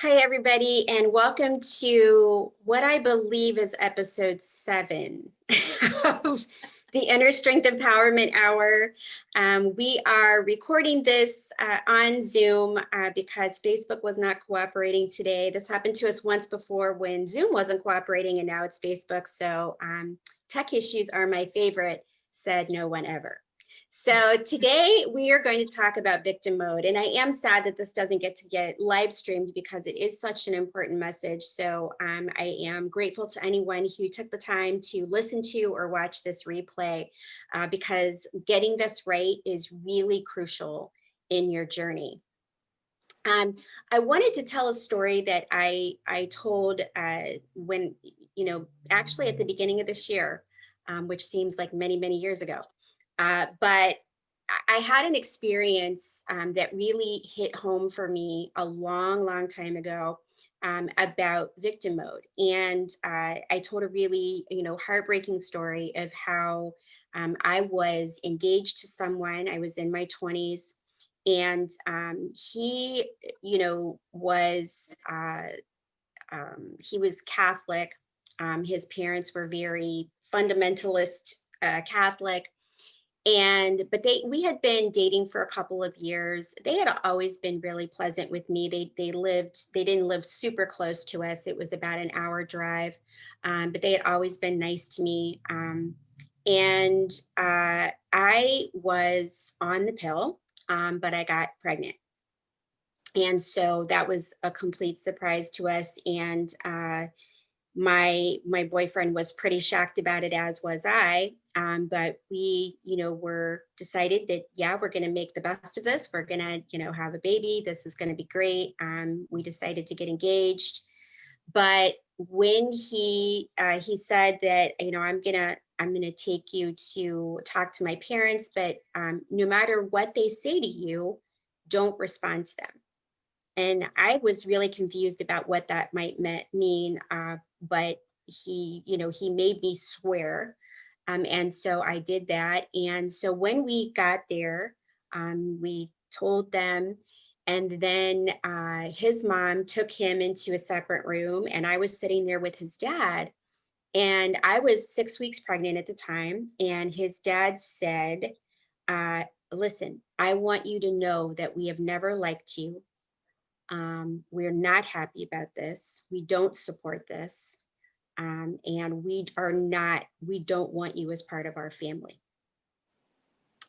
Hi, everybody, and welcome to what I believe is episode 7 of the Inner Strength Empowerment Hour. We are recording this on Zoom because Facebook was not cooperating today. This happened to us once before when Zoom wasn't cooperating, and now it's Facebook. So tech issues are my favorite, said no one ever. So today we are going to talk about victim mode, and I am sad that this doesn't get live streamed because it is such an important message. So I am grateful to anyone who took the time to listen to or watch this replay because getting this right is really crucial in your journey. I wanted to tell a story that I told when, actually at the beginning of this year, which seems like many, many years ago. But I had an experience that really hit home for me a long, long time ago about victim mode. And I told a really, heartbreaking story of how I was engaged to someone. I was in my 20s. And he, he was Catholic. His parents were very fundamentalist Catholic, but we had been dating for a couple of years. They had always been really pleasant with me. They didn't live super close to us. It was about an hour drive, but they had always been nice to me. And I was on the pill, but I got pregnant. And so that was a complete surprise to us. And my boyfriend was pretty shocked about it, as was I. But we, were decided that, yeah, we're going to make the best of this. We're going to, have a baby. This is going to be great. We decided to get engaged. But when he said that, I'm gonna take you to talk to my parents, but no matter what they say to you, don't respond to them. And I was really confused about what that might mean. But he made me swear. And so I did that. And so when we got there, we told them. And then his mom took him into a separate room, and I was sitting there with his dad. And I was 6 weeks pregnant at the time. And his dad said, listen, I want you to know that we have never liked you. We're not happy about this. We don't support this. And we don't want you as part of our family.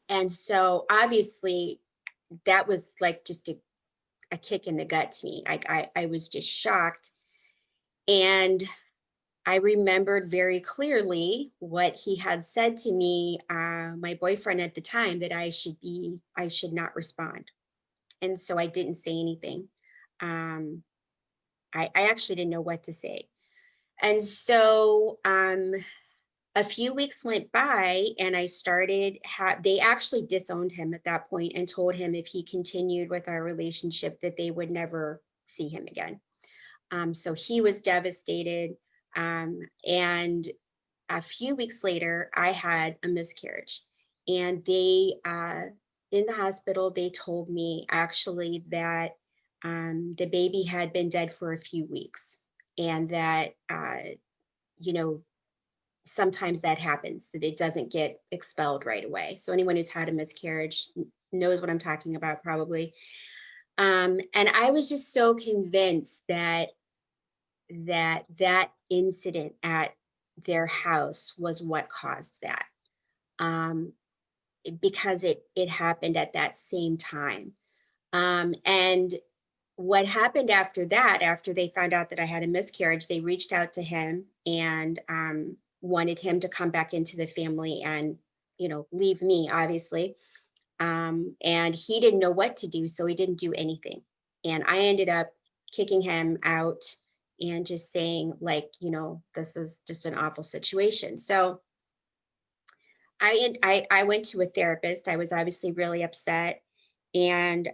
And so obviously that was like just a kick in the gut to me. I was just shocked. And I remembered very clearly what he had said to me, my boyfriend at the time, that I should not respond. And so I didn't say anything. I actually didn't know what to say. And so a few weeks went by, and I started, they actually disowned him at that point and told him if he continued with our relationship that they would never see him again. So he was devastated. And a few weeks later, I had a miscarriage. And they, in the hospital, they told me actually that the baby had been dead for a few weeks, and that, sometimes that happens, that it doesn't get expelled right away. So anyone who's had a miscarriage knows what I'm talking about, probably. And I was just so convinced that that incident at their house was what caused that, because it happened at that same time. And what happened after that, after they found out that I had a miscarriage, they reached out to him and wanted him to come back into the family and, leave me, obviously. And he didn't know what to do, so he didn't do anything. And I ended up kicking him out and just saying, like, this is just an awful situation. So I went to a therapist. I was obviously really upset. And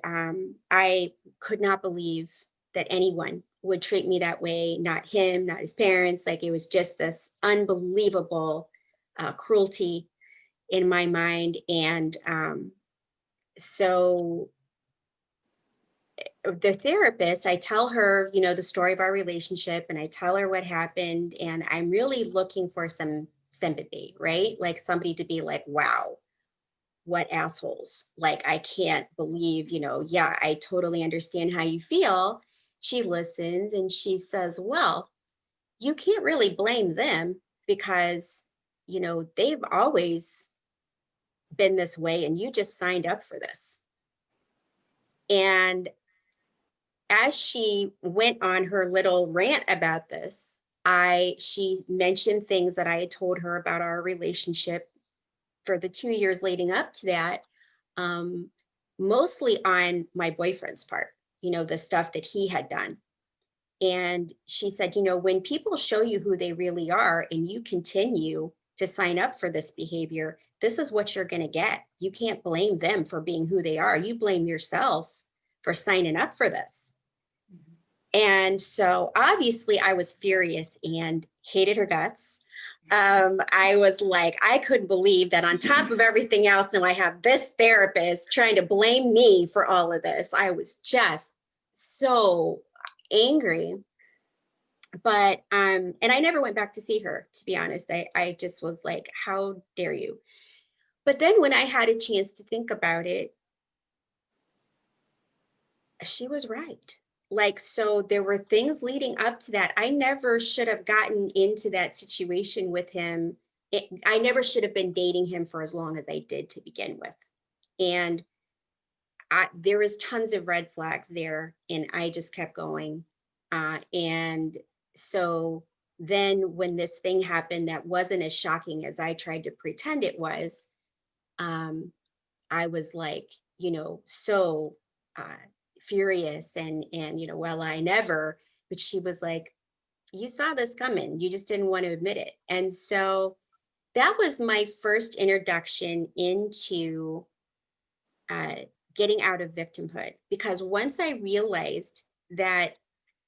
I could not believe that anyone would treat me that way, not him, not his parents. Like, it was just this unbelievable cruelty in my mind. And so the therapist, I tell her, you know, the story of our relationship and I tell her what happened. And I'm really looking for some sympathy, right? Like somebody to be like, wow, what assholes. Like, I can't believe, you know, yeah, I totally understand how you feel. She listens and she says, well, you can't really blame them because, you know, they've always been this way and you just signed up for this. And as she went on her little rant about this, she mentioned things that I had told her about our relationship for the 2 years leading up to that, um, mostly on my boyfriend's part, you know, the stuff that he had done. And she said, you know, when people show you who they really are and you continue to sign up for this behavior, this is what you're going to get. You can't blame them for being who they are. You blame yourself for signing up for this. And so obviously I was furious and hated her guts. I was like, I couldn't believe that on top of everything else, now I have this therapist trying to blame me for all of this. I was just so angry. But and I never went back to see her, to be honest. I just was like, how dare you? But then when I had a chance to think about it, she was right. Like, so there were things leading up to that. I never should have gotten into that situation with him. I never should have been dating him for as long as I did to begin with. And there was tons of red flags there, and I just kept going. And so then when this thing happened that wasn't as shocking as I tried to pretend it was, um, I was like, you know, so uh, furious and you know, well, I never. But she was like, you saw this coming. You just didn't want to admit it. And so that was my first introduction into uh, getting out of victimhood. Because once I realized that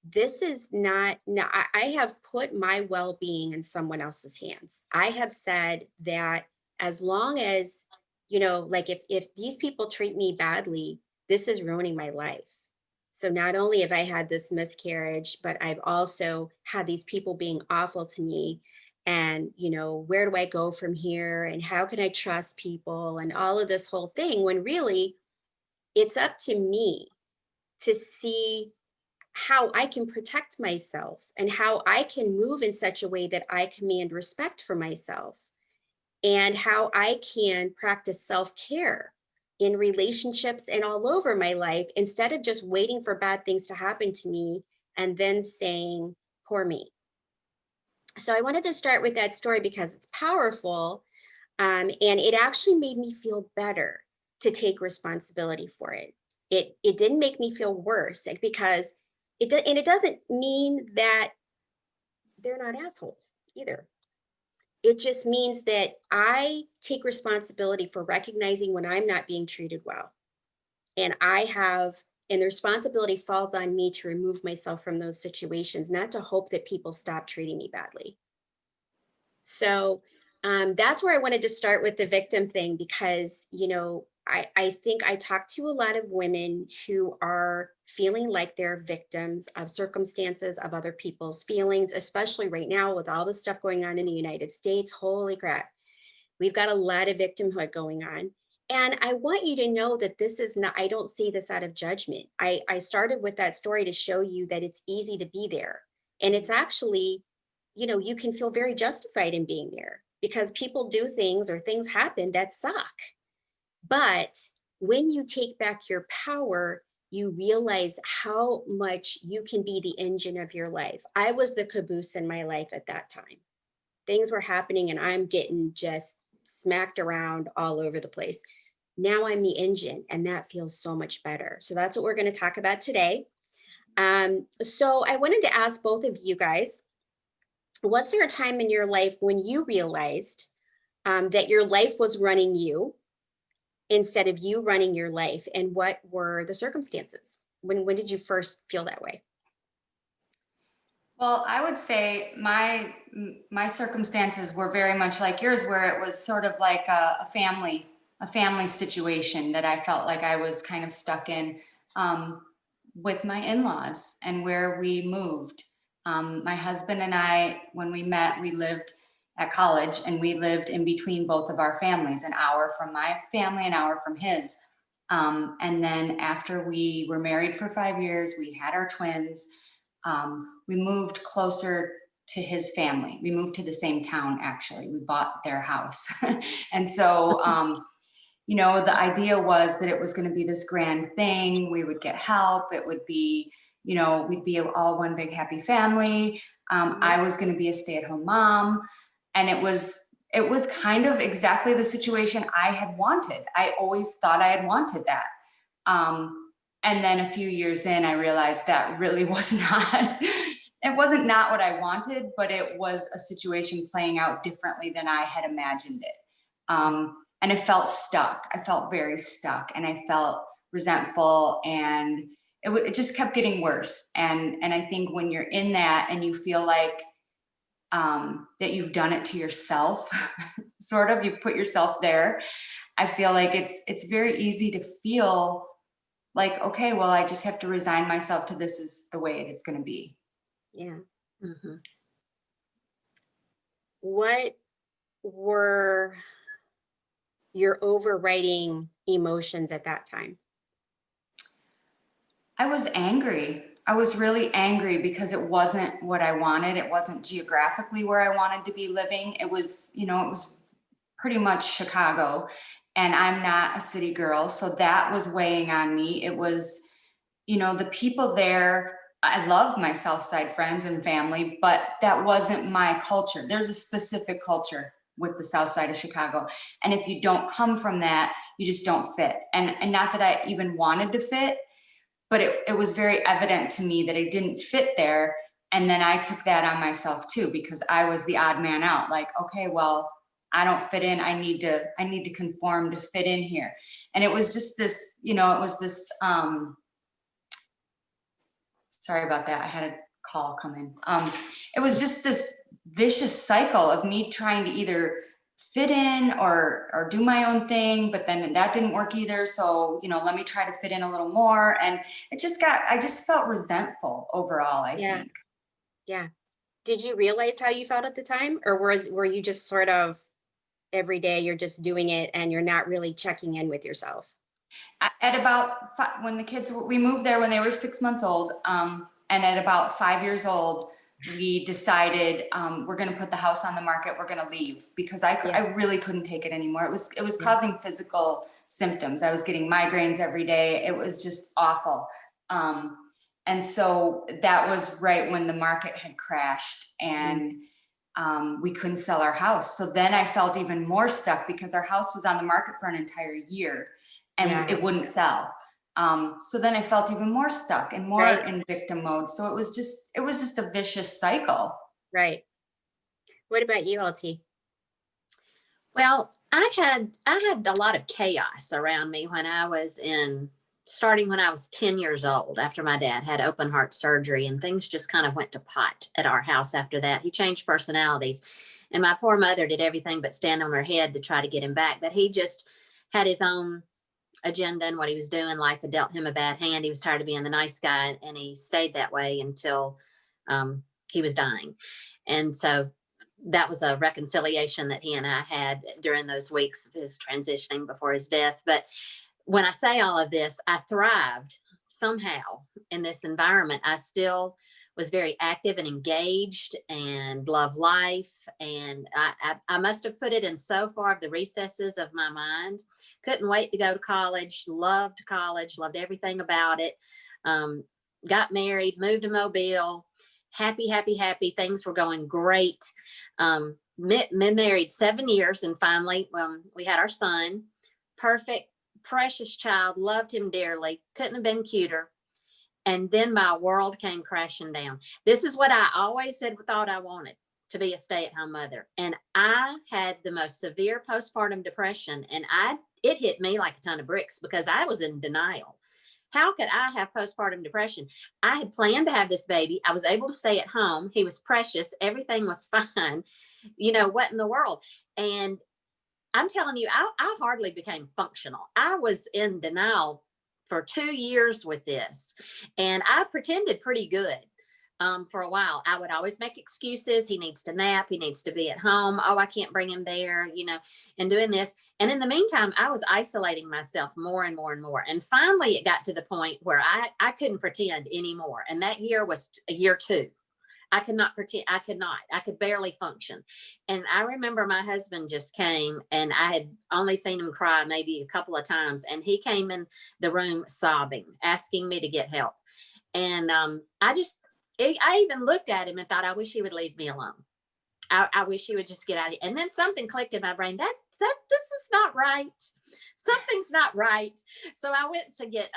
this is not, no, I have put my well-being in someone else's hands. I have said that as long as, you know, like if these people treat me badly, this is ruining my life. So not only have I had this miscarriage, but I've also had these people being awful to me. And, you know, where do I go from here? And how can I trust people? And all of this whole thing, when really it's up to me to see how I can protect myself and how I can move in such a way that I command respect for myself, and how I can practice self-care in relationships and all over my life instead of just waiting for bad things to happen to me and then saying, poor me. So I wanted to start with that story because it's powerful, and it actually made me feel better to take responsibility for it. It didn't make me feel worse because and it doesn't mean that they're not assholes either. It just means that I take responsibility for recognizing when I'm not being treated well. And and the responsibility falls on me to remove myself from those situations, not to hope that people stop treating me badly. So that's where I wanted to start with the victim thing, because, you know, I think I talk to a lot of women who are feeling like they're victims of circumstances of other people's feelings, especially right now with all the stuff going on in the United States. Holy crap. We've got a lot of victimhood going on. And I want you to know that this is not, I don't see this out of judgment. I started with that story to show you that it's easy to be there. And it's actually, you know, you can feel very justified in being there because people do things or things happen that suck. But when you take back your power, you realize how much you can be the engine of your life. I was the caboose in my life at that time. Things were happening and I'm getting just smacked around all over the place. Now I'm the engine, and that feels so much better. So that's what we're going to talk about today. So I wanted to ask both of you guys, was there a time in your life when you realized that your life was running you instead of you running your life? And what were the circumstances? When did you first feel that way? Well, I would say my circumstances were very much like yours, where it was sort of like a family situation that I felt like I was kind of stuck in. Um, with my in-laws and where we moved. My husband and I, when we met, we lived at college and we lived in between both of our families, an hour from my family, an hour from his. And then after we were married for 5 years, we had our twins. We moved closer to his family. We moved to the same town, actually. We bought their house. And so, the idea was that it was going to be this grand thing. We would get help. It would be, we'd be all one big happy family. Mhm. I was going to be a stay-at-home mom. And it was kind of exactly the situation I had wanted. I always thought I had wanted that. And then a few years in, I realized that really was not, it wasn't not what I wanted, but it was a situation playing out differently than I had imagined it. And I felt stuck. I felt very stuck and I felt resentful, and it just kept getting worse. And I think when you're in that and you feel like that you've done it to yourself, sort of, you put yourself there. I feel like it's very easy to feel like, okay, well, I just have to resign myself to this is the way it is going to be. Yeah. Mhm. What were your overriding emotions at that time? I was angry. I was really angry because it wasn't what I wanted. It wasn't geographically where I wanted to be living. It was pretty much Chicago, and I'm not a city girl. So that was weighing on me. It was, the people there, I loved my South Side friends and family, but that wasn't my culture. There's a specific culture with the South Side of Chicago. And if you don't come from that, you just don't fit. And not that I even wanted to fit, but it was very evident to me that I didn't fit there. And then I took that on myself too, because I was the odd man out. Like, okay, well, I don't fit in. I need to conform to fit in here. And it was just this, it was this, sorry about that. I had a call come in. It was just this vicious cycle of me trying to either fit in or do my own thing, but then that didn't work either. So, let me try to fit in a little more. And I just felt resentful overall, I Yeah. think. Yeah. Did you realize how you felt at the time? Or were you just sort of every day you're just doing it and you're not really checking in with yourself? At about when the kids we moved there when they were 6 months old, and at about 5 years old, we decided we're going to put the house on the market. We're going to leave because I Yeah. really couldn't take it anymore. It was Yes. causing physical symptoms. I was getting migraines every day. It was just awful. And so that was right when the market had crashed, Mm. and we couldn't sell our house. So then I felt even more stuck because our house was on the market for an entire year and Yeah. it wouldn't sell. So then I felt even more stuck and more Right. in victim mode. So it was just a vicious cycle. Right. What about you, LT? Well, I had a lot of chaos around me when I was in starting when I was 10 years old after my dad had open heart surgery, and things just kind of went to pot at our house after that. He changed personalities, and my poor mother did everything but stand on her head to try to get him back, but he just had his own agenda and what he was doing. Life had dealt him a bad hand. He was tired of being the nice guy, and he stayed that way until he was dying. And so that was a reconciliation that he and I had during those weeks of his transitioning before his death. But when I say all of this, I thrived somehow in this environment. I still was very active and engaged and loved life. And I must have put it in so far of the recesses of my mind. Couldn't wait to go to college, loved everything about it. Um, got married, moved to Mobile, happy, happy, happy. Things were going great. Been married 7 years, and finally, we had our son. Perfect, precious child, loved him dearly, couldn't have been cuter. And then my world came crashing down. This is what I always said, thought I wanted, to be a stay-at-home mother. And I had the most severe postpartum depression, and it hit me like a ton of bricks because I was in denial. How could I have postpartum depression? I had planned to have this baby. I was able to stay at home. He was precious. Everything was fine. What in the world? And I'm telling you, I hardly became functional. I was in denial for 2 years with this. And I pretended pretty good. For a while, I would always make excuses. He needs to nap. He needs to be at home. Oh, I can't bring him there, and doing this. And in the meantime, I was isolating myself more and more and more. And finally, it got to the point where I couldn't pretend anymore. And that year was year 2. I could not pretend. I could barely function. And I remember my husband just came, and I had only seen him cry maybe a couple of times. And he came in the room sobbing, asking me to get help. And I even looked at him and thought, I wish he would leave me alone. I wish he would just get out of here. And then something clicked in my brain that this is not right. Something's not right. So I went to get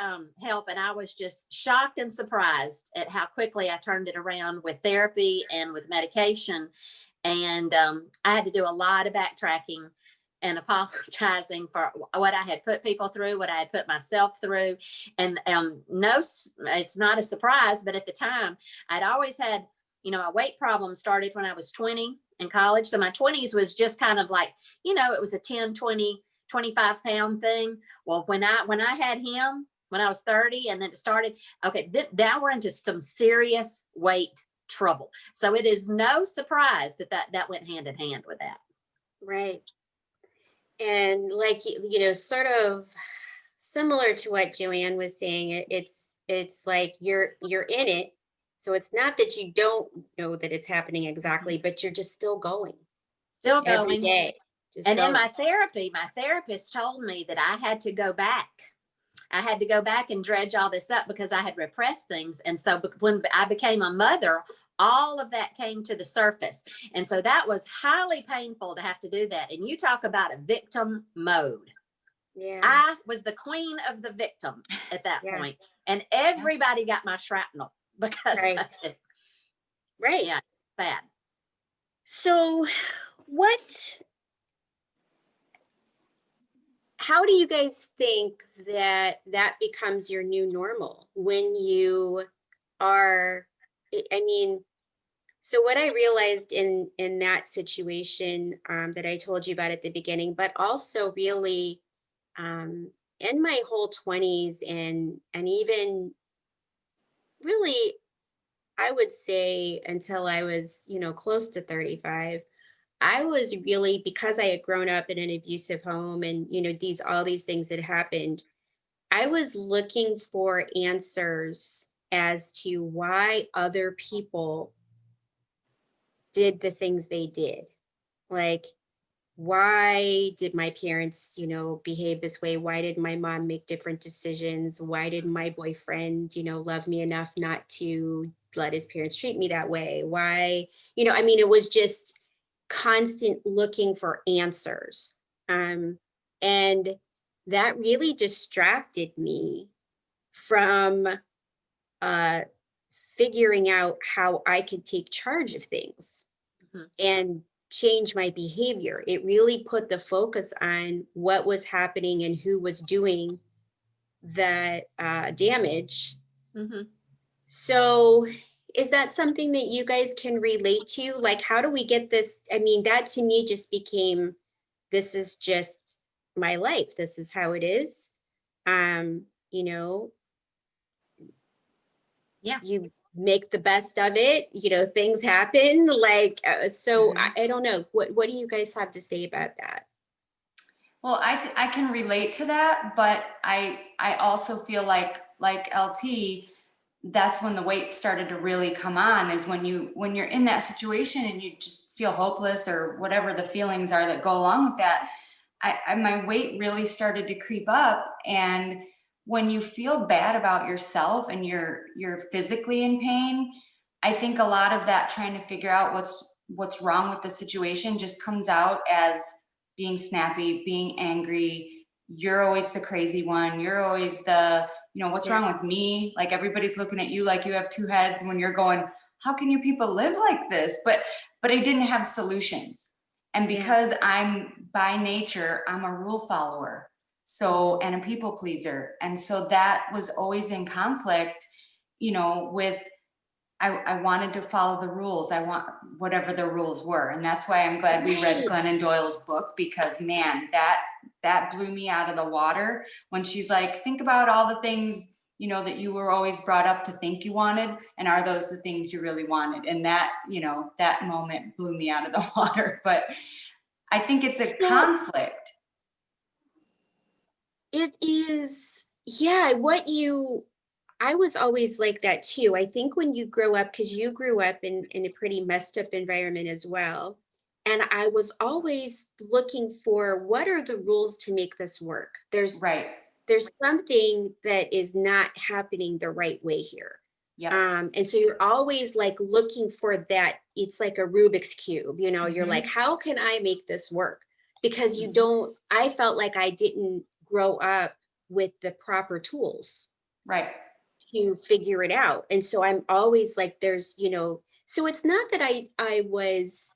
help, and I was just shocked and surprised at how quickly I turned it around with therapy and with medication. And I had to do a lot of backtracking and apologizing for what I had put people through, what I had put myself through. And no, it's not a surprise, but at the time I'd always had, my weight problem started when I was 20 in college. So my 20s was just kind of like, it was a 10, 20, 25 pound thing. Well, when I had him, when I was 30, and then it started, okay, now we're into some serious weight trouble. So it is no surprise that went hand in hand with that. Right. And like, sort of similar to what Joanne was saying, it's like you're in it. So it's not that you don't know that it's happening exactly, but you're just still going. Still every going. day. And in my therapy, my therapist told me that I had to go back. I had to go back and dredge all this up because I had repressed things. And so when I became a mother, all of that came to the surface. And so that was highly painful to have to do that. And you talk about a victim mode. Yeah. I was the queen of the victim at that point. And everybody got my shrapnel because of it. Right. Yeah, bad. So how do you guys think that becomes your new normal when you are, so what I realized in that situation that I told you about at the beginning, but also really in my whole 20s and even really, I would say until I was, close to 35, I was really, because I had grown up in an abusive home and, all these things had happened, I was looking for answers as to why other people did the things they did. Like, why did my parents, behave this way? Why did my mom make different decisions? Why did my boyfriend, love me enough not to let his parents treat me that way? Why, it was just constant looking for answers. And that really distracted me from figuring out how I could take charge of things and change my behavior. It really put the focus on what was happening and who was doing the damage. So is that something that you guys can relate to? Like, how do we get this? That to me just became, this is just my life. This is how it is. You make the best of it, things happen, like, so I don't know. What do you guys have to say about that? Well, I can relate to that, but I also feel like LT, that's when the weight started to really come on, is when you're in that situation and you just feel hopeless or whatever the feelings are that go along with that. My weight really started to creep up. And when you feel bad about yourself and you're physically in pain, I think a lot of that trying to figure out what's wrong with the situation just comes out as being snappy, being angry. You're always the crazy one. You're always the, what's wrong with me? Like, everybody's looking at you like you have two heads when you're going, how can you people live like this? But I didn't have solutions. And because I'm by nature, I'm a rule follower. So, and a people pleaser. And so that was always in conflict, with, I wanted to follow the rules. I want whatever the rules were. And that's why I'm glad we read Glennon Doyle's book, because man, that blew me out of the water when she's like, think about all the things, you know, that you were always brought up to think you wanted, and are those the things you really wanted? And that, you know, that moment blew me out of the water. But I think it's a conflict. It is, yeah, I was always like that too. I think when you grow up, because you grew up in a pretty messed up environment as well. And I was always looking for, what are the rules to make this work? Right. There's something that is not happening the right way here. Yeah. And so you're always like looking for that. It's like a Rubik's Cube, you know, you're like, how can I make this work? Because I felt like I didn't grow up with the proper tools. Right. To figure it out. And so I'm always like, there's, you know, so it's not that I was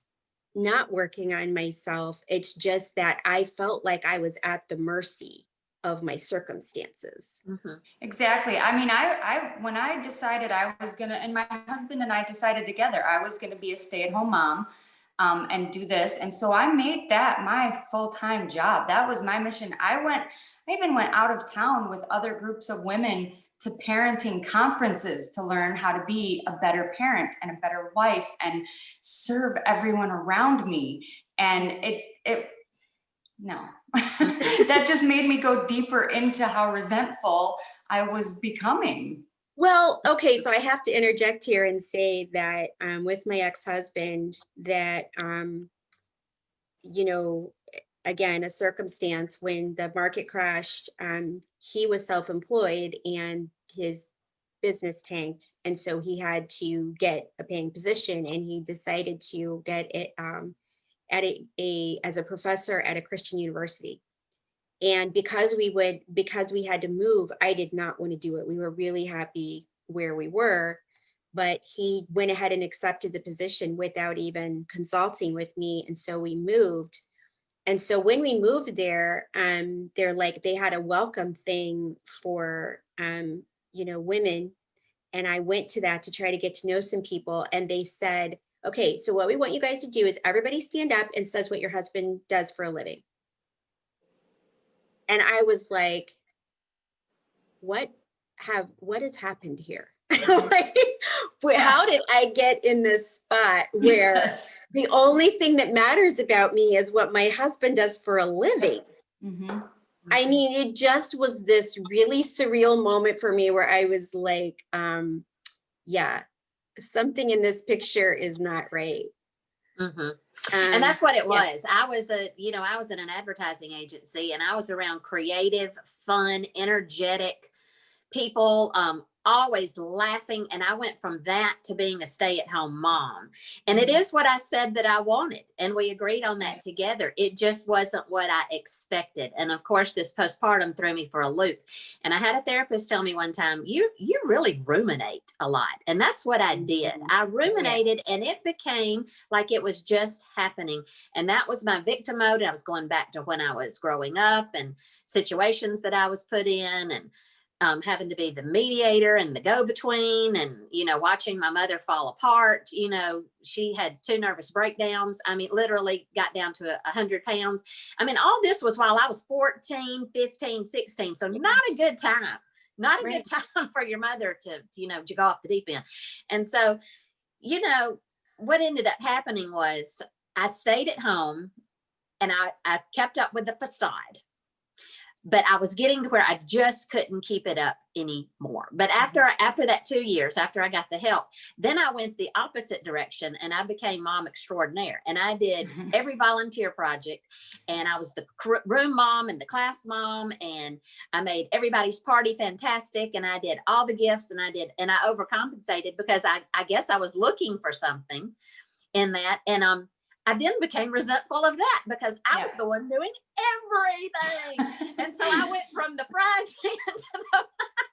not working on myself. It's just that I felt like I was at the mercy of my circumstances. Exactly. I mean, I when I decided I was gonna, and my husband and I decided together, I was gonna be a stay-at-home mom, and do this. And so I made that my full-time job. That was my mission. I even went out of town with other groups of women to parenting conferences to learn how to be a better parent and a better wife and serve everyone around me. And no, that just made me go deeper into how resentful I was becoming. Well, okay, so I have to interject here and say that with my ex-husband, that you know, again, a circumstance when the market crashed, he was self-employed and his business tanked, and so he had to get a paying position, and he decided to get it at as a professor at a Christian university. And because we had to move, I did not want to do it. We were really happy where we were, but he went ahead and accepted the position without even consulting with me. And so we moved. And so when we moved there, they're like, they had a welcome thing for, you know, women. And I went to that to try to get to know some people. And they said, okay, so what we want you guys to do is everybody stand up and says what your husband does for a living. And I was like, what has happened here? Like, how did I get in this spot where the only thing that matters about me is what my husband does for a living? I mean, it just was this really surreal moment for me where I was like, yeah, something in this picture is not right. And that's what it was. I was I was in an advertising agency, and I was around creative, fun, energetic people, always laughing. And I went from that to being a stay-at-home mom. And it is what I said that I wanted. And we agreed on that together. It just wasn't what I expected. And of course, this postpartum threw me for a loop. And I had a therapist tell me one time, you really ruminate a lot. And that's what I did. I ruminated, and it became like it was just happening. And that was my victim mode. I was going back to when I was growing up and situations that I was put in, and having to be the mediator and the go-between, and, you know, watching my mother fall apart. You know, she had 2 nervous breakdowns. I mean, literally got down to 100 pounds. I mean, all this was while I was 14, 15, 16. So not a good time, not a good time for your mother to, you know, to go off the deep end. And so, you know, what ended up happening was I stayed at home, and I kept up with the facade. But I was getting to where I just couldn't keep it up anymore. But after that 2 years, after I got the help, then I went the opposite direction, and I became mom extraordinaire. And I did every volunteer project, and I was the room mom and the class mom, and I made everybody's party fantastic, and I did all the gifts, and I overcompensated because I guess I was looking for something in that. And I then became resentful of that because I was the one doing everything. And so I went from the frying pan to the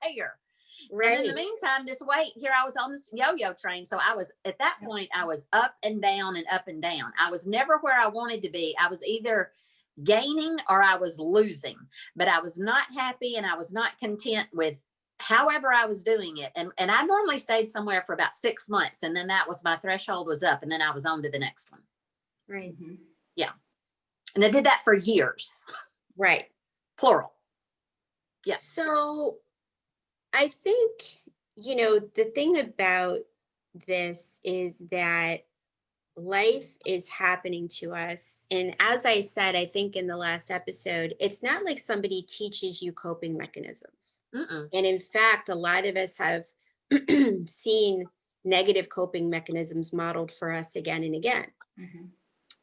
fire. Right. And in the meantime, this weight here, I was on this yo-yo train. So I was, at that point, I was up and down and up and down. I was never where I wanted to be. I was either gaining or I was losing, but I was not happy, and I was not content with however I was doing it. And I normally stayed somewhere for about 6 months. And then that was, my threshold was up, and then I was on to the next one. Right. Yeah. And I did that for years. Right. plural. Yeah. So I think, the thing about this is that life is happening to us. And as I said, I think in the last episode, it's not like somebody teaches you coping mechanisms. Mm-mm. And in fact, a lot of us have seen negative coping mechanisms modeled for us again and again. Mm-hmm.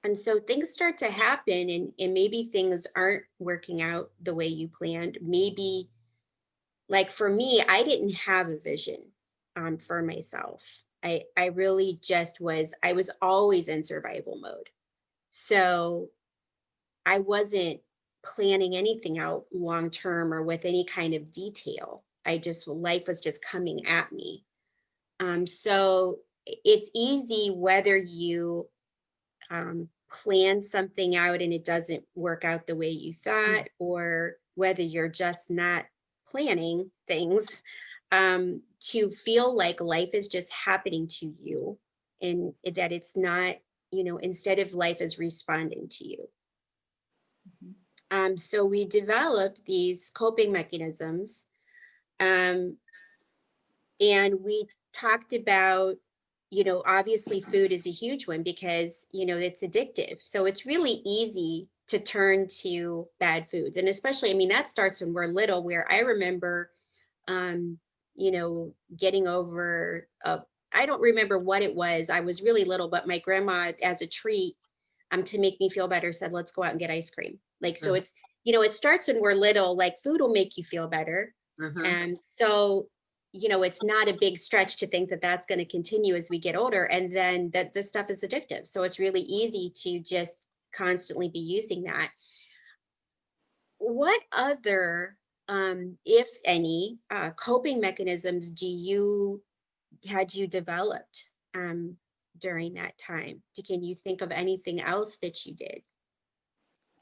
And so things start to happen, and maybe things aren't working out the way you planned. Maybe, like for me, I didn't have a vision for myself. I really just I was always in survival mode. So I wasn't planning anything out long term or with any kind of detail. Life was just coming at me. So it's easy whether you plan something out and it doesn't work out the way you thought, or whether you're just not planning things, to feel like life is just happening to you, and that it's not, instead of life is responding to you. So we developed these coping mechanisms, um, and we talked about, obviously food is a huge one because, it's addictive. So it's really easy to turn to bad foods. And especially, I mean, that starts when we're little, where I remember, um, getting over, I don't remember what it was. I was really little, but my grandma, as a treat, to make me feel better, said, let's go out and get ice cream. Like, so it's, it starts when we're little, like food will make you feel better. Mm-hmm. And so, it's not a big stretch to think that that's going to continue as we get older, and then that this stuff is addictive. So it's really easy to just constantly be using that. What other, if any, coping mechanisms had you developed during that time? Can you think of anything else that you did?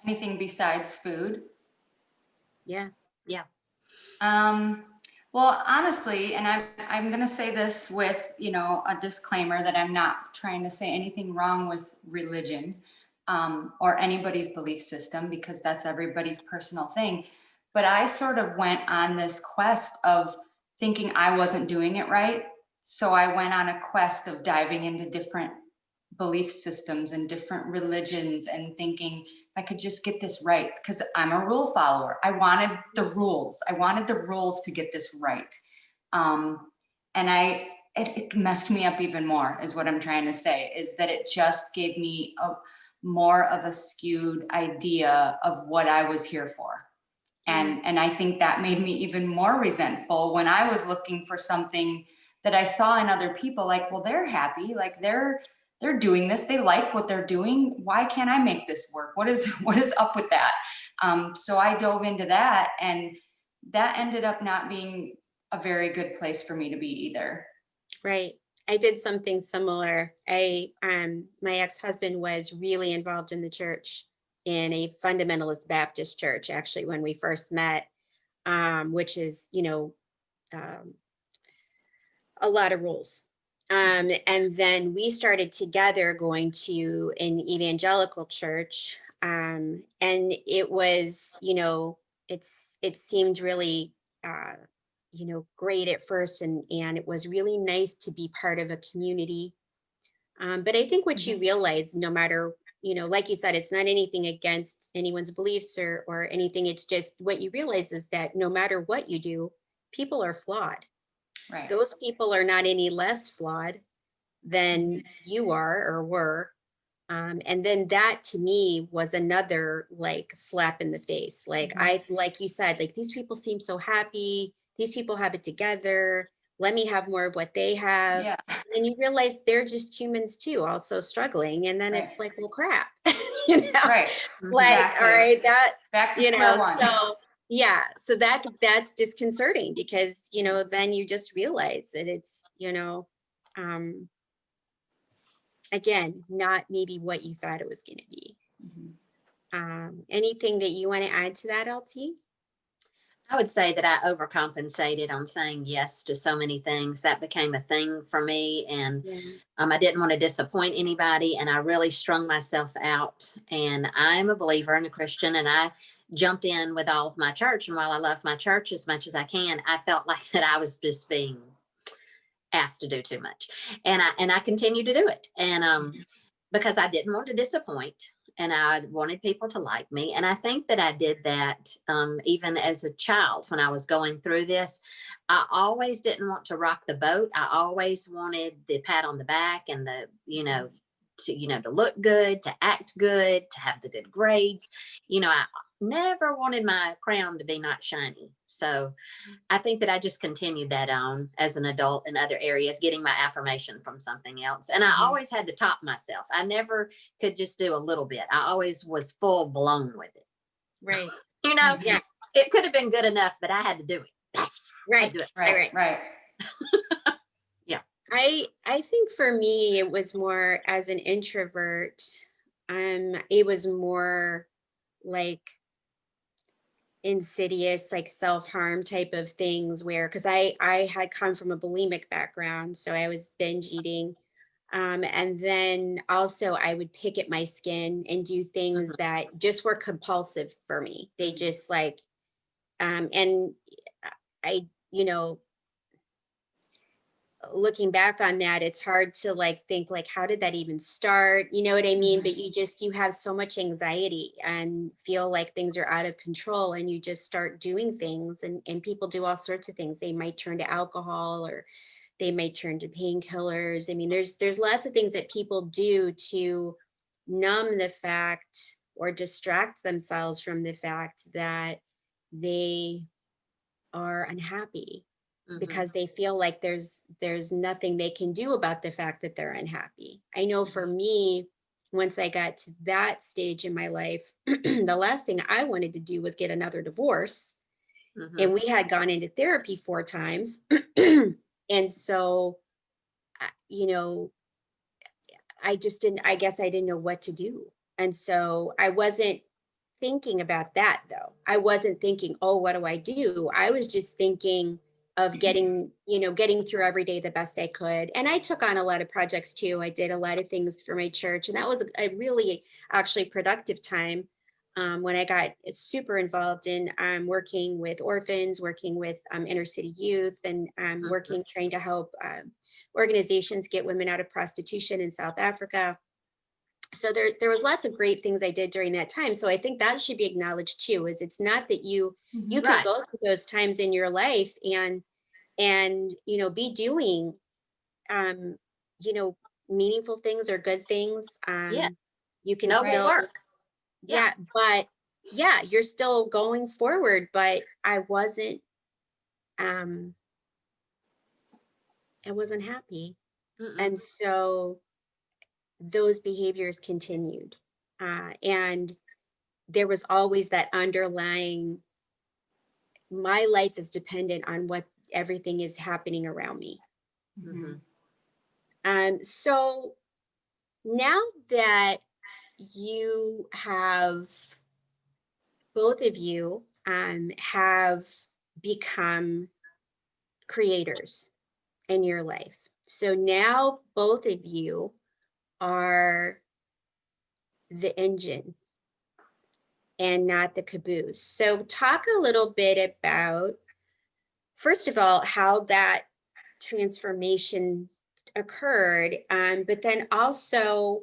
Anything besides food? Yeah. Yeah. Well, honestly, and I'm going to say this with, a disclaimer that I'm not trying to say anything wrong with religion, or anybody's belief system, because that's everybody's personal thing. But I sort of went on this quest of thinking I wasn't doing it right. So I went on a quest of diving into different belief systems and different religions and thinking, I could just get this right, because I'm a rule follower. I wanted the rules. I wanted the rules to get this right. And it messed me up even more, is what I'm trying to say, is that it just gave me more of a skewed idea of what I was here for. And I think that made me even more resentful when I was looking for something that I saw in other people, like, well, they're happy, like they're doing this, they like what they're doing, why can't I make this work? What is up with that? So I dove into that, and that ended up not being a very good place for me to be either. Right. I did something similar. My ex-husband was really involved in the church, in a fundamentalist Baptist church, actually, when we first met, which is, a lot of rules. And then we started together going to an evangelical church. And it was, it seemed really, great at first. And it was really nice to be part of a community. But I think what you realize, no matter, like you said, it's not anything against anyone's beliefs or anything. It's just what you realize is that no matter what you do, people are flawed. Right. Those people are not any less flawed than you are or were. And then that to me was another like slap in the face. Like you said, like these people seem so happy. These people have it together. Let me have more of what they have. Yeah. And you realize they're just humans too, also struggling. And then it's like, well, crap, Right. like, Exactly. all right, that, back to square one. so yeah, so that's disconcerting because, then you just realize that it's, um, again, not maybe what you thought it was going to be. Anything that you want to add to that, LT? I would say that I overcompensated on saying yes to so many things. That became a thing for me. And Yeah. I didn't want to disappoint anybody. And I really strung myself out. And I'm a believer and a Christian. And I jumped in with all of my church. And while I love my church as much as I can, I felt like that I was just being asked to do too much. And I continued to do it. And because I didn't want to disappoint and I wanted people to like me. And I think that I did that even as a child when I was going through this. I always didn't want to rock the boat. I always wanted the pat on the back and the, to look good, to act good, to have the good grades. I never wanted my crown to be not shiny. So I think that I just continued that on as an adult in other areas, getting my affirmation from something else. And I always had to top myself. I never could just do a little bit. I always was full blown with it. Right. Yeah. It could have been good enough, but I had to do it. Right. Do it. Right. Yeah. I think for me, it was more as an introvert. It was more like insidious, like self-harm type of things where, because I had come from a bulimic background, so I was binge eating. And then also I would pick at my skin and do things that just were compulsive for me. They just like, and I, looking back on that, it's hard to like think like, how did that even start? You know what I mean? But you have so much anxiety and feel like things are out of control, and you just start doing things, and people do all sorts of things. They might turn to alcohol, or they might turn to painkillers. I mean, there's lots of things that people do to numb the fact or distract themselves from the fact that they are unhappy, because they feel like there's nothing they can do about the fact that they're unhappy. I know for me, once I got to that stage in my life, the last thing I wanted to do was get another divorce. And we had gone into therapy 4 times. And so, I guess I didn't know what to do. And so I wasn't thinking about that though. I wasn't thinking, oh, what do I do? I was just thinking of getting through every day the best I could. And I took on a lot of projects too. I did a lot of things for my church. And that was a really actually productive time, when I got super involved in working with orphans, working with inner city youth, and trying to help organizations get women out of prostitution in South Africa. So there was lots of great things I did during that time. So I think that should be acknowledged too, is it's not that you can go through those times in your life and be doing um meaningful things or good things. You can still work. but you're still going forward. But I wasn't happy. And so those behaviors continued. And there was always that underlying, my life is dependent on what everything is happening around me. So now that you have, both of you have become creators in your life. So now both of you are the engine and not the caboose. So talk a little bit about, first of all, how that transformation occurred, but then also,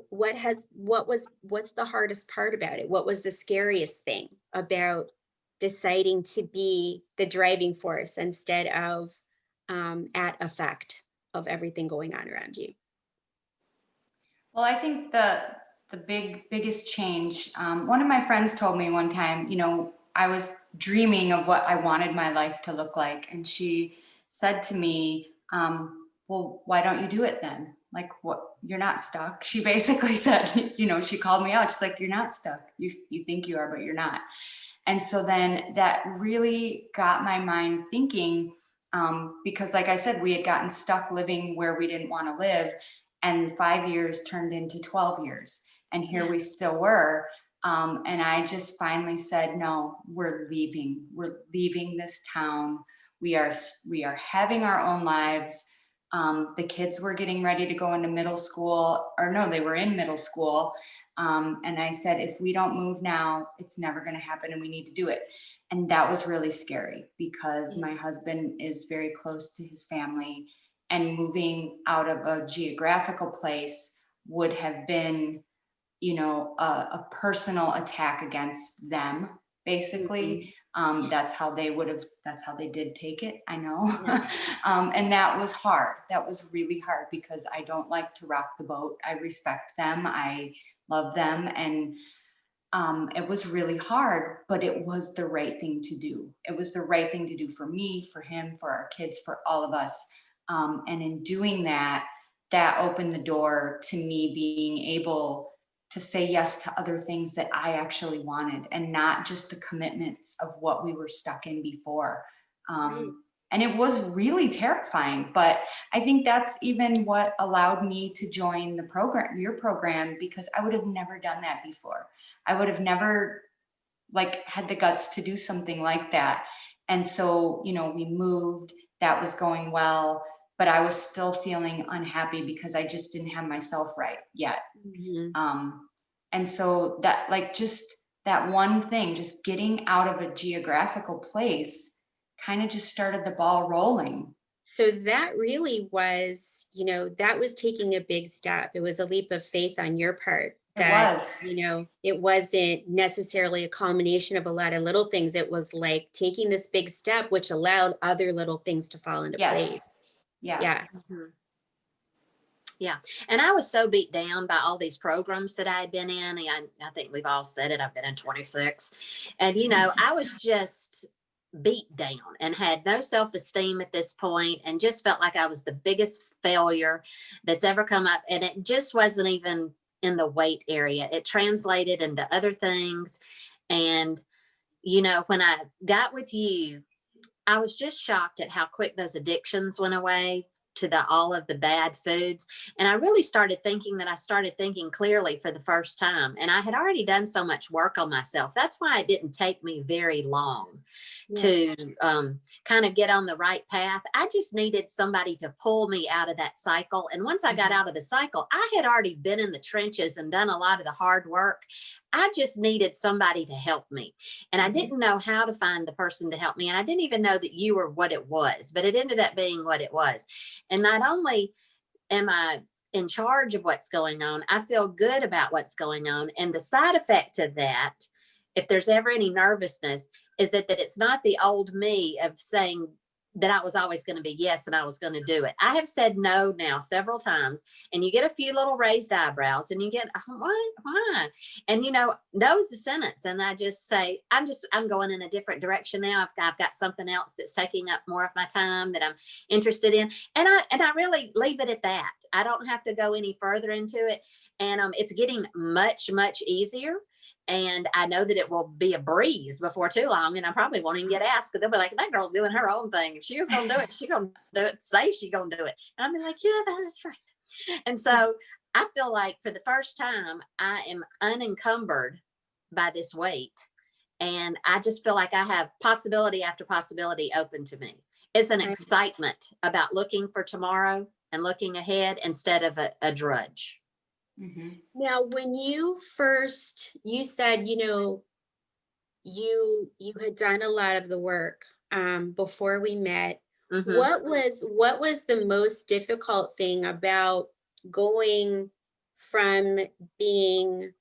what's the hardest part about it? What was the scariest thing about deciding to be the driving force instead of at effect of everything going on around you? Well, I think the biggest change, one of my friends told me one time, I was dreaming of what I wanted my life to look like. And she said to me, well, why don't you do it then? Like, what, you're not stuck. She basically said, she called me out. She's like, you're not stuck. You think you are, but you're not. And so then that really got my mind thinking, because like I said, we had gotten stuck living where we didn't want to live. And 5 years turned into 12 years. And here we still were. And I just finally said, no, we're leaving. We're leaving this town. We are having our own lives. The kids were getting ready to go into middle school, or no, they were in middle school. And I said, if we don't move now, it's never going to happen, and we need to do it. And that was really scary because my husband is very close to his family, and moving out of a geographical place would have been, a personal attack against them, basically. That's how they did take it. I know. Yeah. And that was hard. That was really hard because I don't like to rock the boat. I respect them. I love them. And it was really hard, but it was the right thing to do. It was the right thing to do for me, for him, for our kids, for all of us. And in doing that, that opened the door to me being able to say yes to other things that I actually wanted, and not just the commitments of what we were stuck in before. And it was really terrifying, but I think that's even what allowed me to join the program, your program, because I would have never done that before. I would have never had the guts to do something like that. And so, we moved, that was going well, but I was still feeling unhappy because I just didn't have myself right yet. And so that, just that one thing, just getting out of a geographical place kind of just started the ball rolling. So that really was, that was taking a big step. It was a leap of faith on your part. It was. It wasn't necessarily a culmination of a lot of little things. It was like taking this big step, which allowed other little things to fall into place. Yeah. Yeah. Yeah. And I was so beat down by all these programs that I had been in. I think we've all said it. I've been in 26. And, I was just beat down and had no self-esteem at this point, and just felt like I was the biggest failure that's ever come up. And it just wasn't even in the weight area. It translated into other things. And, when I got with you, I was just shocked at how quick those addictions went away to all of the bad foods. And I really started thinking clearly for the first time. And I had already done so much work on myself. That's why it didn't take me very long to kind of get on the right path. I just needed somebody to pull me out of that cycle. And once I got out of the cycle, I had already been in the trenches and done a lot of the hard work. I just needed somebody to help me. And I didn't know how to find the person to help me. And I didn't even know that you were what it was, but it ended up being what it was. And not only am I in charge of what's going on, I feel good about what's going on. And the side effect of that, if there's ever any nervousness, is that it's not the old me of saying that I was always going to be yes and I was going to do it. I have said no now several times, and you get a few little raised eyebrows, and you get, what? Why? And no's the sentence, and I just say, I'm going in a different direction now. I've got something else that's taking up more of my time that I'm interested in, and I really leave it at that. I don't have to go any further into it, and it's getting much, much easier. And I know that it will be a breeze before too long. And I probably won't even get asked, because they'll be like, that girl's doing her own thing. If she was going to do it, she's going to do it. Say she's going to do it. And I'll be like, yeah, that's right. And so I feel like for the first time, I am unencumbered by this weight. And I just feel like I have possibility after possibility open to me. It's an excitement about looking for tomorrow and looking ahead instead of a drudge. Now, when you said, you had done a lot of the work before we met. What was the most difficult thing about going from being,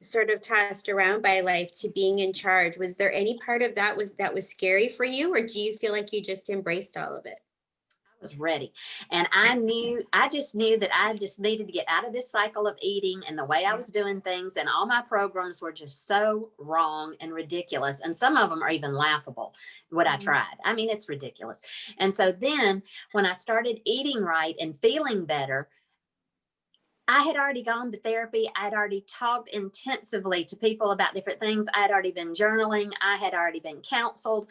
sort of tossed around by life to being in charge? Was there any part of that was scary for you, or do you feel like you just embraced all of it? Was ready. And I just knew that I just needed to get out of this cycle of eating and the way I was doing things. And all my programs were just so wrong and ridiculous. And some of them are even laughable, what I tried. I mean, it's ridiculous. And so then when I started eating right and feeling better, I had already gone to therapy. I'd already talked intensively to people about different things. I had already been journaling. I had already been counseled.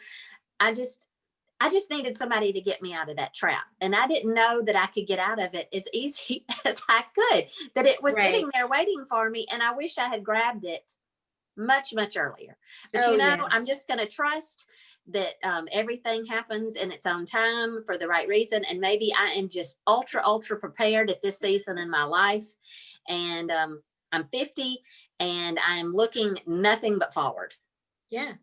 I just needed somebody to get me out of that trap. And I didn't know that I could get out of it as easy as I could, that it was Right. sitting there waiting for me. And I wish I had grabbed it much, much earlier. But Oh, you know, yeah. I'm just going to trust that everything happens in its own time for the right reason. And maybe I am just ultra, ultra prepared at this season in my life. And I'm 50 and I'm looking nothing but forward. Yeah.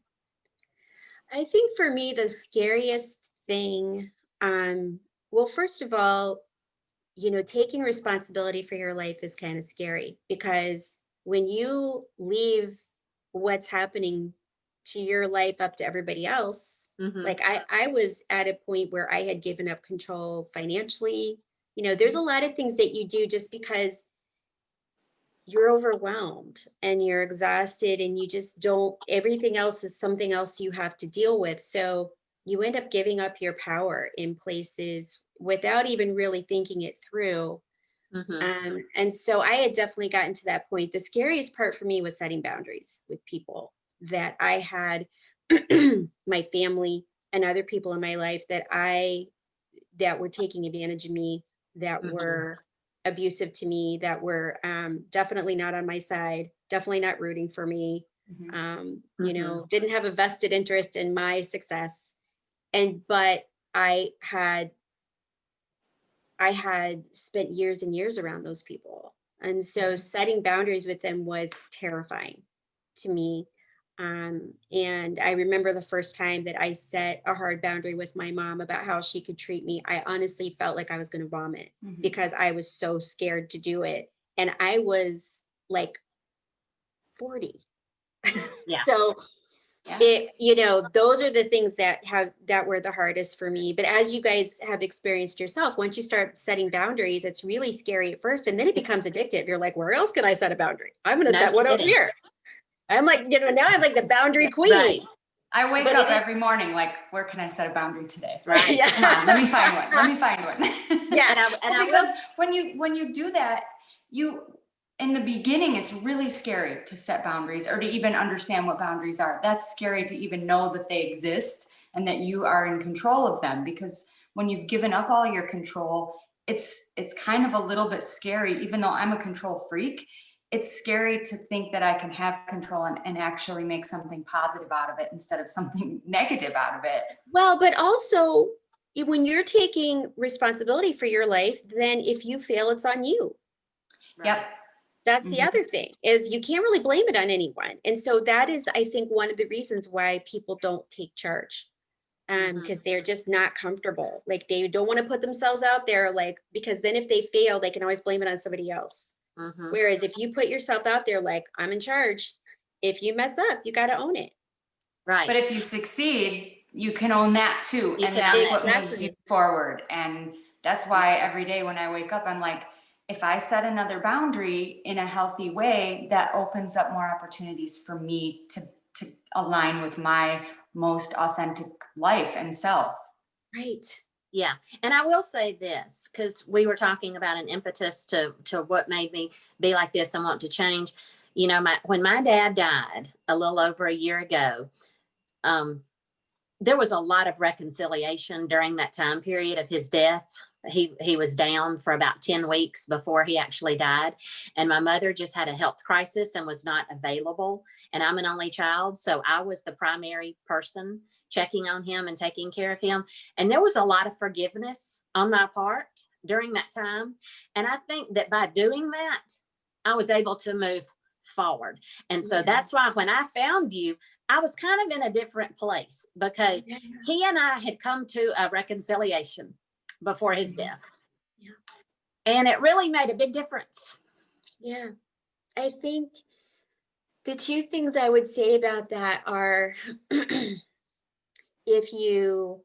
I think for me, the scariest thing, well, first of all, taking responsibility for your life is kind of scary, because when you leave what's happening to your life up to everybody else, Mm-hmm. like I was at a point where I had given up control financially. There's a lot of things that you do just because you're overwhelmed and you're exhausted and you just don't, everything else is something else you have to deal with. So you end up giving up your power in places without even really thinking it through. Mm-hmm. And so I had definitely gotten to that point. The scariest part for me was setting boundaries with people that I had, my family and other people in my life that were taking advantage of me, that Mm-hmm. were abusive to me, that were definitely not on my side, definitely not rooting for me, didn't have a vested interest in my success. But I had spent years and years around those people. And so setting boundaries with them was terrifying to me. And I remember the first time that I set a hard boundary with my mom about how she could treat me. I honestly felt like I was going to vomit because I was so scared to do it. And I was like 40. Yeah. So those are the things that were the hardest for me. But as you guys have experienced yourself, once you start setting boundaries, it's really scary at first, and then it becomes addictive. You're like, where else can I set a boundary? I'm going to set one over here. I'm like, now I'm like the boundary queen. Right. I wake up every morning like, where can I set a boundary today? Right. Come on, let me find one. Yeah. Because when you do that, in the beginning, it's really scary to set boundaries or to even understand what boundaries are. That's scary to even know that they exist and that you are in control of them, because when you've given up all your control, it's kind of a little bit scary. Even though I'm a control freak, it's scary to think that I can have control and actually make something positive out of it instead of something negative out of it. Well, but also when you're taking responsibility for your life, then if you fail, it's on you. Right. Yep. That's the other thing, is you can't really blame it on anyone. And so that is, I think, one of the reasons why people don't take charge, because they're just not comfortable. Like they don't want to put themselves out there, like, because then if they fail, they can always blame it on somebody else. Whereas if you put yourself out there, like, I'm in charge, if you mess up, you got to own it. Right. But if you succeed, you can own that too. And that's what moves you forward. And that's why every day when I wake up, I'm like, if I set another boundary in a healthy way, that opens up more opportunities for me to align with my most authentic life and self. Right. Yeah. And I will say this, because we were talking about an impetus to what made me be like this and want to change. When my dad died a little over a year ago, there was a lot of reconciliation during that time period of his death. He was down for about 10 weeks before he actually died. And my mother just had a health crisis and was not available. And I'm an only child. So I was the primary person checking on him and taking care of him. And there was a lot of forgiveness on my part during that time. And I think that by doing that, I was able to move forward. And so that's why when I found you, I was kind of in a different place, because he and I had come to a reconciliation before his death. Yeah. And it really made a big difference. Yeah. I think the two things I would say about that are if you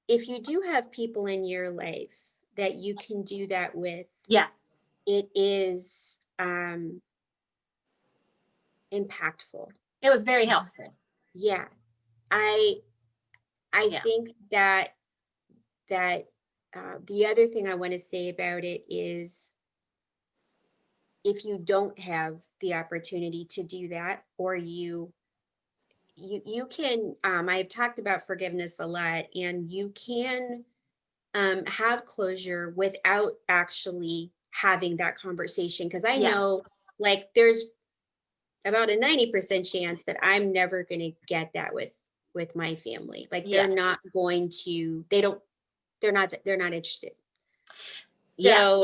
do have people in your life that you can do that with, it is impactful. It was very helpful. Yeah. I think that the other thing I want to say about it is, if you don't have the opportunity to do that, or you you can, I've talked about forgiveness a lot, and you can have closure without actually having that conversation. Because I Yeah. know, like, there's about a 90% chance that I'm never going to get that with my family. Like, Yeah. they're not going to, they're not interested. Yeah. So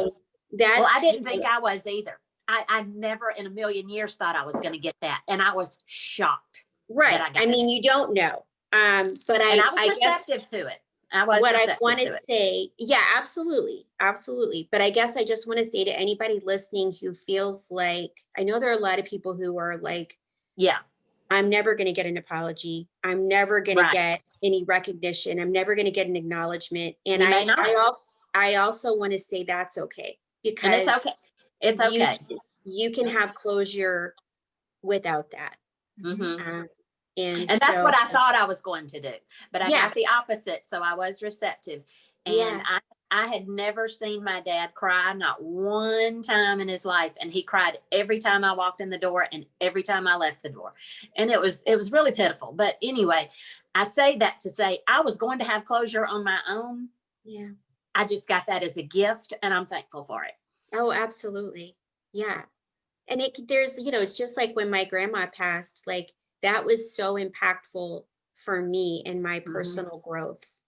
Well, I that's, didn't think I was either. I never in a million years thought I was going to get that. And I was shocked that right. I got I it. mean, you don't know. But And I was I guess receptive to it. I was what I receptive want to to it. say, yeah, absolutely, absolutely. But I guess I just want to say to anybody listening who feels like, I know there are a lot of people who are like, Yeah. I'm never going to get an apology. I'm never going to Right. get any recognition. I'm never going to get an acknowledgement. And You may not. I also want to say that's okay, And it's because okay. It's you okay. you can have closure without that. Mm-hmm. And And that's so, what I thought I was going to do. But I yeah, got the opposite. So I was receptive. And yeah, I had never seen my dad cry, not one time in his life. And he cried every time I walked in the door and every time I left the door. And it was really pitiful. But anyway, I say that to say I was going to have closure on my own. yeah. I just got that as a gift and I'm thankful for it. Oh, absolutely. Yeah. And there's, it's just like when my grandma passed, like that was so impactful for me in my Mm-hmm. personal growth.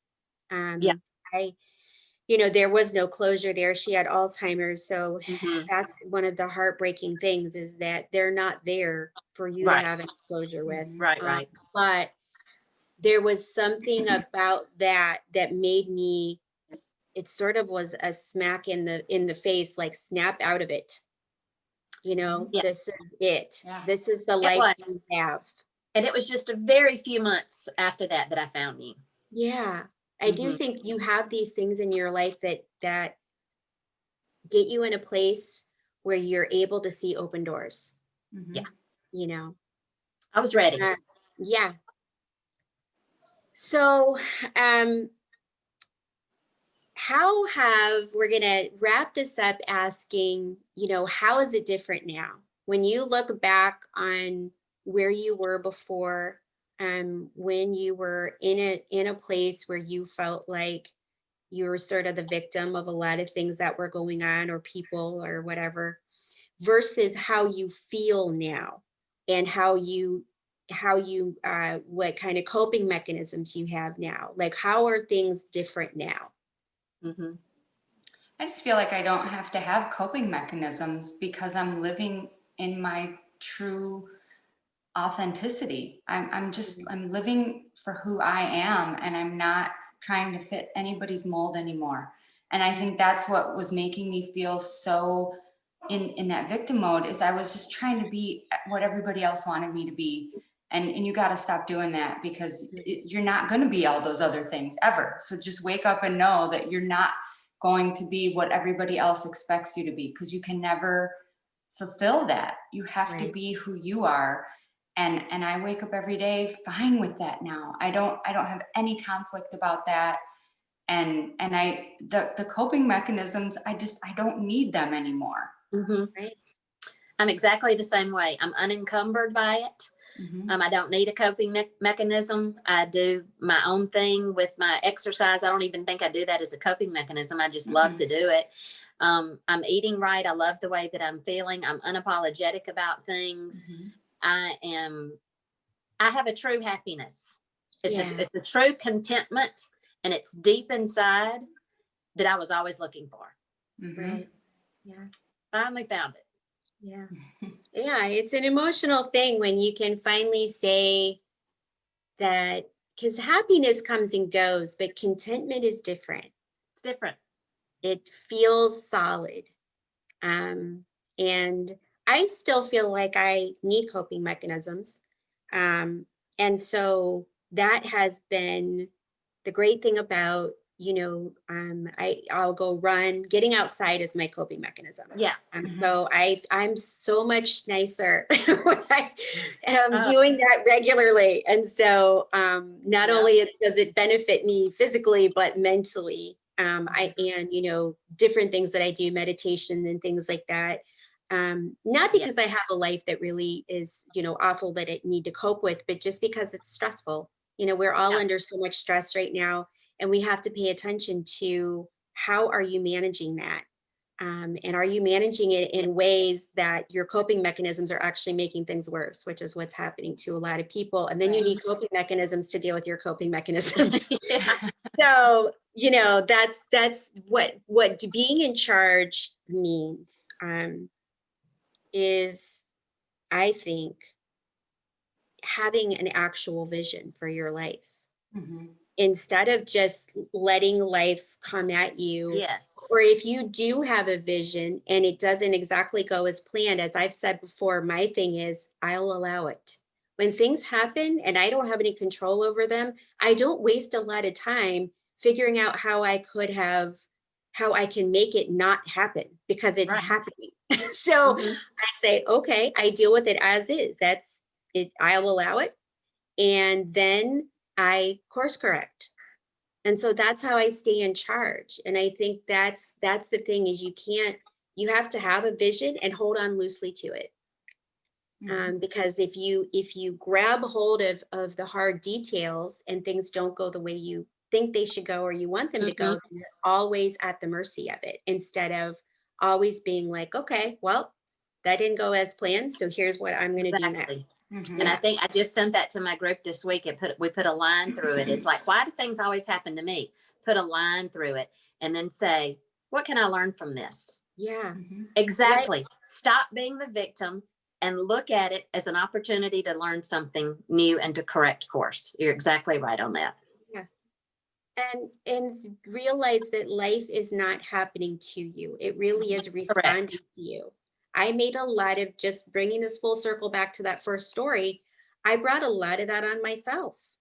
Yeah. I, there was no closure there. She had Alzheimer's. So Mm-hmm. that's one of the heartbreaking things, is that they're not there for you to Right. have any closure with. Right. Right. But there was something about that made me, it sort of was a smack in the face, like, snap out of it. Yeah. This is it. Yeah. This is the It life was. you have. And it was just a very few months after that I found you. Yeah. I do Mm-hmm. think you have these things in your life that get you in a place where you're able to see open doors, Yeah. you know. I was ready. Yeah. So, we're going to wrap this up asking, how is it different now? When you look back on where you were before, when you were in a place where you felt like you were sort of the victim of a lot of things that were going on, or people or whatever, versus how you feel now, and what kind of coping mechanisms you have now. Like, how are things different now? Mm-hmm. I just feel like I don't have to have coping mechanisms because I'm living in my true authenticity. I'm living for who I am, and I'm not trying to fit anybody's mold anymore. And I think that's what was making me feel so in that victim mode, is I was just trying to be what everybody else wanted me to be. And you got to stop doing that, because you're not going to be all those other things ever. So just wake up and know that you're not going to be what everybody else expects you to be, because you can never fulfill that. You have to Right. be who you are. And I wake up every day fine with that now. I don't have any conflict about that. And the coping mechanisms, I don't need them anymore. Mm-hmm. Right. I'm exactly the same way. I'm unencumbered by it. Mm-hmm. I don't need a coping mechanism. I do my own thing with my exercise. I don't even think I do that as a coping mechanism. I just love to do it. I'm eating right. I love the way that I'm feeling. I'm unapologetic about things. Mm-hmm. I have a true happiness. It's a true contentment, and it's deep inside that I was always looking for. Mm-hmm. Right. Yeah. Finally found it. Yeah. Yeah. It's an emotional thing when you can finally say that, because happiness comes and goes, but contentment is different. It's different. It feels solid. And I still feel like I need coping mechanisms. And so that has been the great thing about, I'll go run. Getting outside is my coping mecanism. Yeah. So I'm so much nicer when I am Oh. doing that regularly. And so not only does it benefit me physically, but mentally, different things that I do, meditation and things like that. Not because I have a life that really is, awful that I need to cope with, but just because it's stressful. We're all under so much stress right now, and we have to pay attention to how are you managing that? And are you managing it in ways that your coping mechanisms are actually making things worse, which is what's happening to a lot of people. And then you need coping mechanisms to deal with your coping mechanisms. So, that's what being in charge means, is, I think, having an actual vision for your life. Instead of just letting life come at you. Yes. Or if you do have a vision and it doesn't exactly go as planned, as I've said before, my thing is I'll allow it. When things happen and I don't have any control over them, I don't waste a lot of time figuring out how I can make it not happen, because it's happening. So I say, okay, I deal with it as is. That's it. I'll allow it. And then I course correct. And so that's how I stay in charge. And I think that's the thing, is you have to have a vision and hold on loosely to it. Because if you grab hold of the hard details and things don't go the way you think they should go or you want them to go, then you're always at the mercy of it, instead of always being like, okay, well, that didn't go as planned, so here's what I'm going to do next. And I think I just sent that to my group this week and we put a line through it. It's like, why do things always happen to me? Put a line through it and then say, what can I learn from this? Yeah. Exactly. Right. Stop being the victim and look at it as an opportunity to learn something new and to correct course. You're exactly right on that. Yeah. And realize that life is not happening to you. It really is responding to you. I made a lot of, just bringing this full circle back to that first story, I brought a lot of that on myself.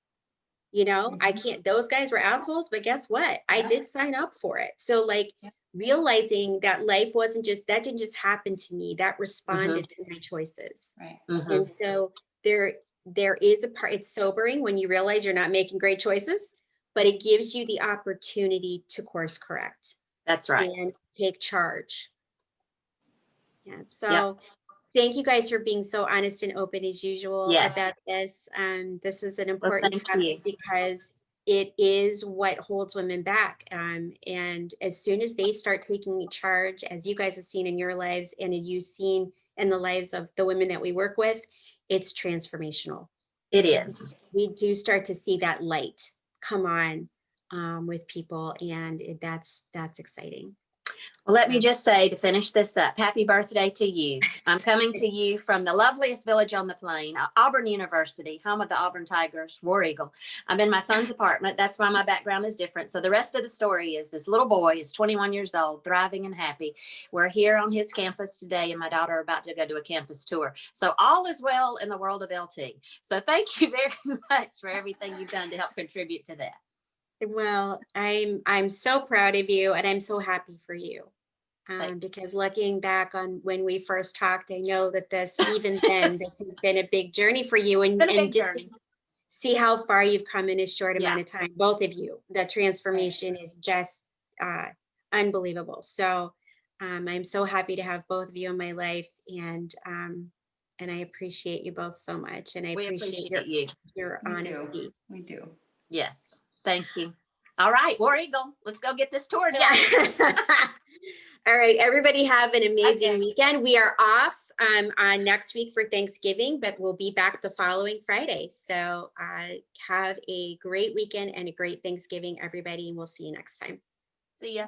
I can't, those guys were assholes, but guess what? I did sign up for it. So like realizing that life that didn't just happen to me, that responded to my choices. Right. And so there is a part, it's sobering when you realize you're not making great choices, but it gives you the opportunity to course correct. That's right. And take charge. Yeah. So thank you guys for being so honest and open as usual about this. This is an important topic because it is what holds women back. And as soon as they start taking charge, as you guys have seen in your lives and you've seen in the lives of the women that we work with, it's transformational. It is. We do start to see that light come on with people, and that's exciting. Well, let me just say, to finish this up, happy birthday to you. I'm coming to you from the loveliest village on the plain, Auburn University, home of the Auburn Tigers, War Eagle. I'm in my son's apartment. That's why my background is different. So the rest of the story is this little boy is 21 years old, thriving and happy. We're here on his campus today, and my daughter are about to go to a campus tour. So all is well in the world of LT. So thank you very much for everything you've done to help contribute to that. Well, I'm so proud of you, and I'm so happy for you. Because looking back on when we first talked, I know that this has been a big journey for you, and just see how far you've come in a short amount of time, both of you. The transformation is just unbelievable. So I'm so happy to have both of you in my life, and I appreciate you both so much, and I appreciate your honesty. We do. Yes. Thank you. All right, War Eagle, let's go get this tour done. All right, everybody have an amazing weekend. We are off on next week for Thanksgiving, but we'll be back the following Friday. So have a great weekend and a great Thanksgiving, everybody, and we'll see you next time. See ya.